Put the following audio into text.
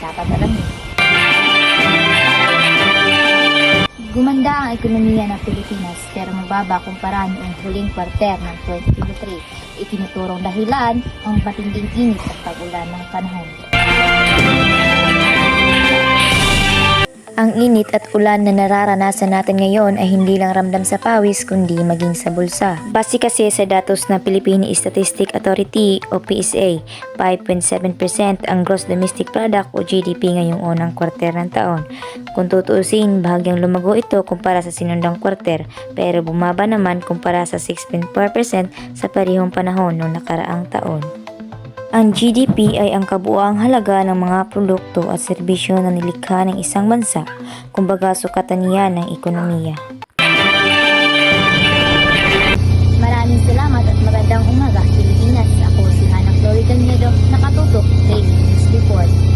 dapat alamin. Gumanda ang ekonomiya ng Pilipinas pero mababa kumpara noong huling kwarter ng 2023. Itinuturong dahilan ang matinding init at pag-ulan ng panahon. Ang init at ulan na nararanasan natin ngayon ay hindi lang ramdam sa pawis kundi maging sa bulsa. Base kasi sa datos ng Philippine Statistics Authority o PSA, 5.7% ang Gross Domestic Product o GDP ngayong unang kwarter ng taon. Kung tutuusin, bahagyang lumago ito kumpara sa sinundang kwarter pero bumaba naman kumpara sa 6.4% sa parehong panahon noong nakaraang taon. Ang GDP ay ang kabuuang halaga ng mga produkto at serbisyo na nilikha ng isang bansa, kumbaga sukatan niyan ng ekonomiya. Maraming salamat at magandang umaga, Pilipinas. Ako si Hannah Florida Niedo, nakatutok, Daily News Report.